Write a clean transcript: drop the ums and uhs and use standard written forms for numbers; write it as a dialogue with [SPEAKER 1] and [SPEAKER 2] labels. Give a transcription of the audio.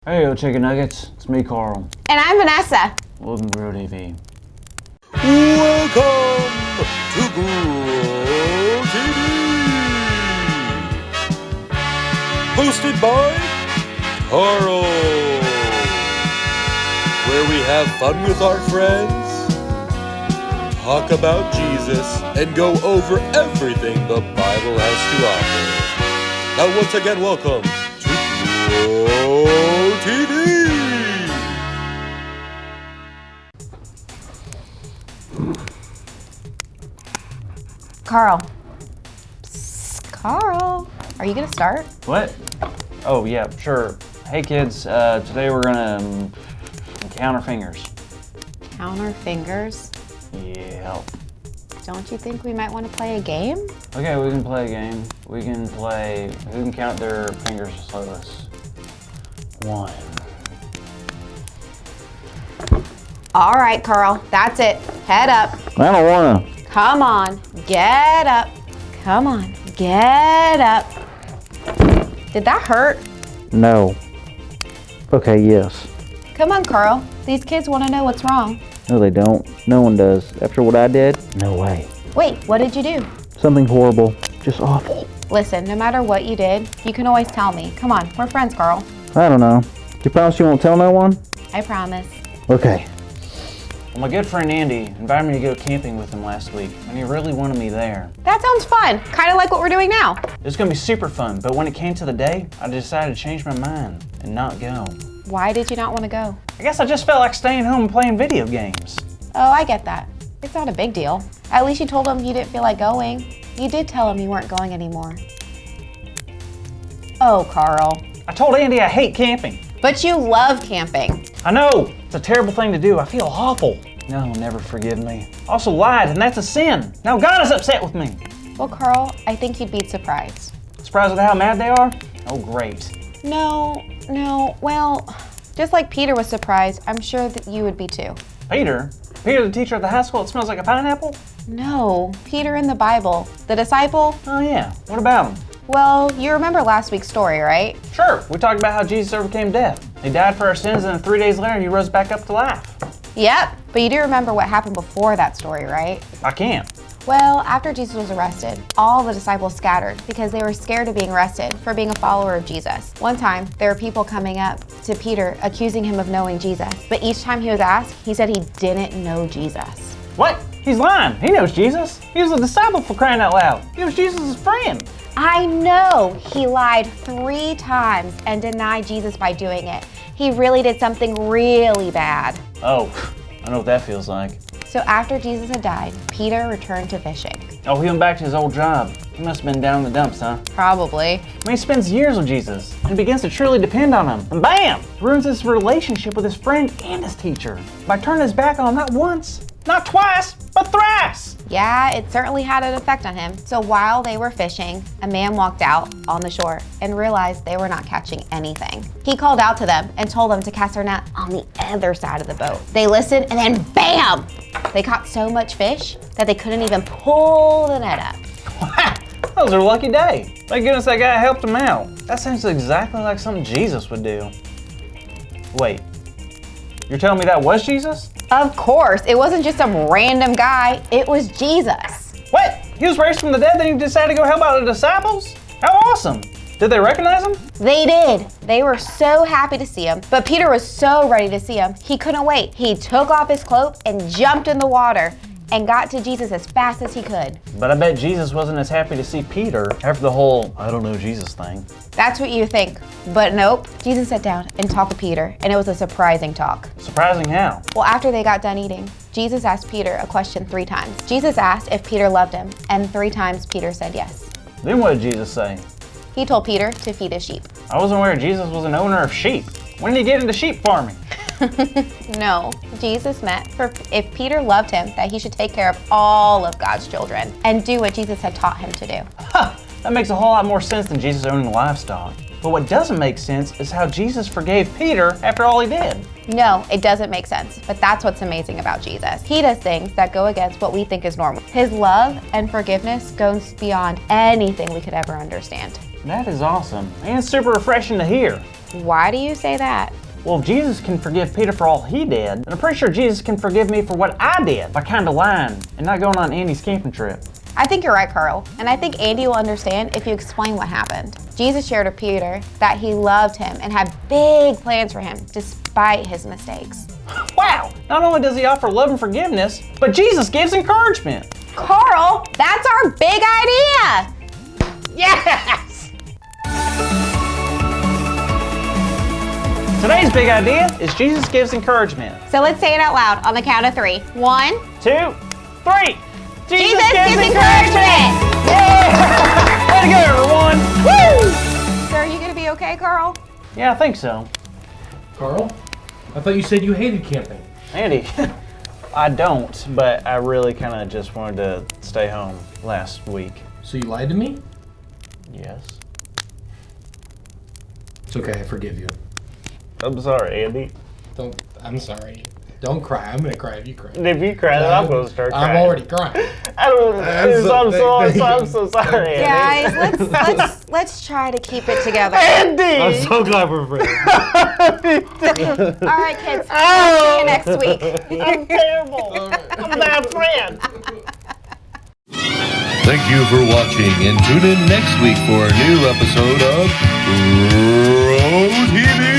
[SPEAKER 1] Hey, yo, chicken nuggets. It's me, Carl.
[SPEAKER 2] And I'm Vanessa.
[SPEAKER 1] Welcome to Grow TV.
[SPEAKER 3] Welcome to Grow TV. Hosted by Carl. Where we have fun with our friends, talk about Jesus, and go over everything the Bible has to offer. Now once again, welcome to Grow TV.
[SPEAKER 2] Carl. Psst, Carl, are you gonna start?
[SPEAKER 1] What? Oh, yeah, sure. Hey, kids. Today we're gonna count our fingers.
[SPEAKER 2] Count our fingers?
[SPEAKER 1] Yeah.
[SPEAKER 2] Don't you think we might want to play a game?
[SPEAKER 1] Okay, we can play a game. We can count their fingers the slowest. 1.
[SPEAKER 2] All right, Carl, that's it. Head up.
[SPEAKER 1] I don't wanna.
[SPEAKER 2] Come on, get up. Come on, get up. Did that hurt?
[SPEAKER 1] No. Okay, yes.
[SPEAKER 2] Come on, Carl. These kids want to know what's wrong.
[SPEAKER 1] No, they don't. No one does. After what I did? No way.
[SPEAKER 2] Wait, what did you do?
[SPEAKER 1] Something horrible. Just awful.
[SPEAKER 2] Listen, no matter what you did, you can always tell me. Come on, we're friends, Carl.
[SPEAKER 1] I don't know. You promise you won't tell no one?
[SPEAKER 2] I promise.
[SPEAKER 1] Okay. Well, my good friend Andy invited me to go camping with him last week, and he really wanted me there.
[SPEAKER 2] That sounds fun. Kind of like what we're doing now.
[SPEAKER 1] It was gonna be super fun, but when it came to the day, I decided to change my mind and not go.
[SPEAKER 2] Why did you not want to go?
[SPEAKER 1] I guess I just felt like staying home and playing video games.
[SPEAKER 2] Oh, I get that. It's not a big deal. At least you told him you didn't feel like going. You did tell him you weren't going anymore. Oh, Carl.
[SPEAKER 1] I told Andy I hate camping.
[SPEAKER 2] But you love camping.
[SPEAKER 1] I know, it's a terrible thing to do. I feel awful. No, he'll never forgive me. I also lied, and that's a sin. Now God is upset with me.
[SPEAKER 2] Well, Carl, I think you'd be surprised.
[SPEAKER 1] Surprised at how mad they are? Oh, great.
[SPEAKER 2] No, well, just like Peter was surprised, I'm sure that you would be too.
[SPEAKER 1] Peter? Peter, the teacher at the high school that smells like a pineapple?
[SPEAKER 2] No, Peter in the Bible, the disciple.
[SPEAKER 1] Oh yeah, what about him?
[SPEAKER 2] Well, you remember last week's story, right?
[SPEAKER 1] Sure, we talked about how Jesus overcame death. He died for our sins, and then 3 days later, he rose back up to life.
[SPEAKER 2] Yep, but you do remember what happened before that story, right?
[SPEAKER 1] I can't.
[SPEAKER 2] Well, after Jesus was arrested, all the disciples scattered because they were scared of being arrested for being a follower of Jesus. One time, there were people coming up to Peter accusing him of knowing Jesus, but each time he was asked, he said he didn't know Jesus.
[SPEAKER 1] What? He's lying. He knows Jesus. He was a disciple, for crying out loud. He was Jesus' friend.
[SPEAKER 2] I know he lied 3 times and denied Jesus by doing it. He really did something really bad.
[SPEAKER 1] Oh, I know what that feels like.
[SPEAKER 2] So after Jesus had died, Peter returned to fishing.
[SPEAKER 1] Oh, he went back to his old job. He must have been down in the dumps, huh?
[SPEAKER 2] Probably.
[SPEAKER 1] I mean, he spends years with Jesus and begins to truly depend on him. And bam! Ruins his relationship with his friend and his teacher by turning his back on him not once, not twice, but thrice.
[SPEAKER 2] Yeah, it certainly had an effect on him. So while they were fishing, a man walked out on the shore and realized they were not catching anything. He called out to them and told them to cast their net on the other side of the boat. They listened and then bam! They caught so much fish that they couldn't even pull the net up.
[SPEAKER 1] Wow, that was their lucky day. Thank goodness that guy helped him out. That sounds exactly like something Jesus would do. Wait, you're telling me that was Jesus?
[SPEAKER 2] Of course, it wasn't just some random guy, it was Jesus.
[SPEAKER 1] What? He was raised from the dead, then he decided to go help out the disciples? How awesome! Did they recognize him?
[SPEAKER 2] They did. They were so happy to see him, but Peter was so ready to see him, he couldn't wait. He took off his cloak and jumped in the water and got to Jesus as fast as he could.
[SPEAKER 1] But I bet Jesus wasn't as happy to see Peter after the whole I don't know Jesus thing.
[SPEAKER 2] That's what you think, but nope. Jesus sat down and talked to Peter, and it was a surprising talk.
[SPEAKER 1] Surprising how?
[SPEAKER 2] Well, after they got done eating, Jesus asked Peter a question 3 times. Jesus asked if Peter loved him, and 3 times Peter said yes.
[SPEAKER 1] Then what did Jesus say?
[SPEAKER 2] He told Peter to feed his sheep.
[SPEAKER 1] I wasn't aware Jesus was an owner of sheep. When did he get into sheep farming?
[SPEAKER 2] No, Jesus meant for if Peter loved him, that he should take care of all of God's children and do what Jesus had taught him to do.
[SPEAKER 1] Huh, that makes a whole lot more sense than Jesus owning livestock. But what doesn't make sense is how Jesus forgave Peter after all he did.
[SPEAKER 2] No, it doesn't make sense, but that's what's amazing about Jesus. He does things that go against what we think is normal. His love and forgiveness goes beyond anything we could ever understand.
[SPEAKER 1] That is awesome and super refreshing to hear.
[SPEAKER 2] Why do you say that?
[SPEAKER 1] Well, if Jesus can forgive Peter for all he did, then I'm pretty sure Jesus can forgive me for what I did by kind of lying and not going on Andy's camping trip.
[SPEAKER 2] I think you're right, Carl, and I think Andy will understand if you explain what happened. Jesus shared with Peter that he loved him and had big plans for him despite his mistakes.
[SPEAKER 1] Wow! Not only does he offer love and forgiveness, but Jesus gives encouragement.
[SPEAKER 2] Carl, that's our big idea!
[SPEAKER 1] Yes! Today's big idea is Jesus gives encouragement.
[SPEAKER 2] So let's say it out loud on the count of 3. 1,
[SPEAKER 1] 2, 3.
[SPEAKER 2] Jesus gives encouragement!
[SPEAKER 1] Yeah! Way to go, everyone!
[SPEAKER 2] Woo! So are you gonna be okay, Carl?
[SPEAKER 1] Yeah, I think so.
[SPEAKER 4] Carl, I thought you said you hated camping.
[SPEAKER 1] Andy, I don't, but I really kind of just wanted to stay home last week.
[SPEAKER 4] So you lied to me?
[SPEAKER 1] Yes.
[SPEAKER 4] It's okay, I forgive you.
[SPEAKER 1] I'm sorry, Andy.
[SPEAKER 4] I'm sorry. Don't cry. I'm gonna cry if you cry.
[SPEAKER 1] If you cry, then I'm going to start crying.
[SPEAKER 4] I'm already crying.
[SPEAKER 1] I'm so sorry, Andy.
[SPEAKER 2] Guys, let's try to keep it together.
[SPEAKER 1] Andy!
[SPEAKER 4] I'm so glad we're friends.
[SPEAKER 2] All right, kids. See you next week.
[SPEAKER 1] I'm terrible. I'm a bad friend.
[SPEAKER 3] Thank you for watching, and tune in next week for a new episode of Road TV.